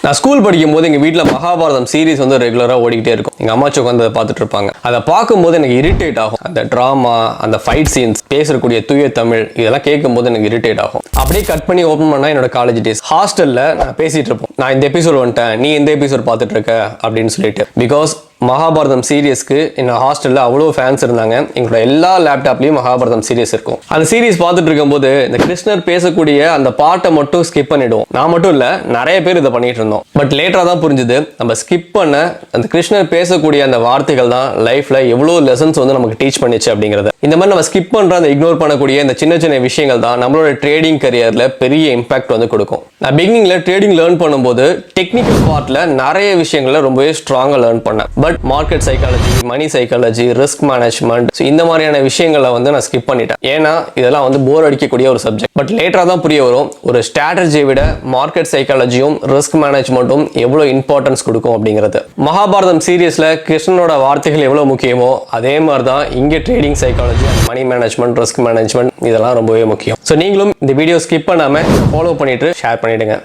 நான் ஸ்கூல் படிக்கும் போது எங்கள் வீட்டில் மகாபாரதம் சீரிஸ் வந்து ரெகுலராக ஓடிக்கிட்டே இருக்கும். எங்கள் அம்மாச்சி உட்காந்து அதை பார்த்துட்டு இருப்பாங்க. அதை பார்க்கும்போது எனக்கு இரிட்டேட் ஆகும். அந்த ட்ராமா, அந்த ஃபைட் சீன்ஸ், பேசக்கூடிய தூய தமிழ், இதெல்லாம் கேட்கும்போது எனக்கு இரிட்டேட் ஆகும். அப்படியே கட் பண்ணி ஓப்பன் பண்ணால் என்னோட காலேஜ் டேஸ். ஹாஸ்டலில் நான் பேசிகிட்டு இருப்போம், நான் இந்த எபிசோட் வந்துட்டேன், நீ இந்த எபிசோட் பார்த்துட்டு இருக்க அப்படின்னு சொல்லிட்டு. பிகாஸ் மகாபாரதம் சீரியஸ்க்கு என்னோட ஹாஸ்டலில் அவ்வளோ ஃபேன்ஸ் இருந்தாங்க. எங்களோட எல்லா லேப்டாப்லேயும் மகாபாரதம் சீரியஸ் இருக்கும். அந்த சீரிஸ் பார்த்துட்டு இருக்கும்போது இந்த கிருஷ்ணர் பேசக்கூடிய அந்த பாட்டை மட்டும் ஸ்கிப் பண்ணிடுவோம். நான் மட்டும் இல்லை, நிறைய பேர் இதை பண்ணிட்டு இருந்தோம். பட் லேட்டராக தான் புரிஞ்சுது, நம்ம ஸ்கிப் பண்ண அந்த கிருஷ்ணர் பேசக்கூடிய அந்த வார்த்தைகள் தான் லைஃப்ல எவ்வளோ லெசன்ஸ் வந்து நமக்கு டீச் பண்ணிச்சு அப்படிங்கிறது. இந்த மாதிரி நம்ம ஸ்கிப் பண்ற அந்த இக்னோர் பண்ணக்கூடிய இந்த சின்ன சின்ன விஷயங்கள் தான் நம்மளோட ட்ரேடிங் கரியர்ல பெரிய இம்பாக்ட் வந்து கொடுக்கும். நான் பிகினிங்ல ட்ரேடிங் லேர்ன் பண்ணும்போது டெக்னிக்கல் பார்ட்ல நிறைய விஷயங்களை ரொம்பவே ஸ்ட்ராங்கா லேர்ன் பண்ணேன். But market psychology, money psychology, risk management, இந்த மாதிரியான விஷயங்களை வந்து நான் ஸ்கிப் பண்ணிட்டேன். ஏன்னா இதெல்லாம் வந்து போர் அடிக்கக்கூடிய ஒரு சப்ஜெக்ட். பட் லேட்டரா தான் புரிய வரும், ஒரு ஸ்ட்ராட்டஜியை விட மார்க்கெட் சைக்காலஜியும் ரிஸ்க் மேனேஜ்மெண்ட்டும் எவ்வளவு இம்பார்ட்டன்ஸ் கொடுக்கும் அப்படிங்கிறது. மகாபாரதம் சீரியஸ்ல கிருஷ்ணனோட வார்த்தைகள் எவ்வளவு முக்கியமோ அதே மாதிரி தான் இங்கே trading psychology, money management, risk management இதெல்லாம் ரொம்பவே முக்கியம். ஸோ நீங்களும் இந்த வீடியோ ஸ்கிப் பண்ணாம ஃபாலோ பண்ணிட்டு ஷேர் பண்ணிடுங்க.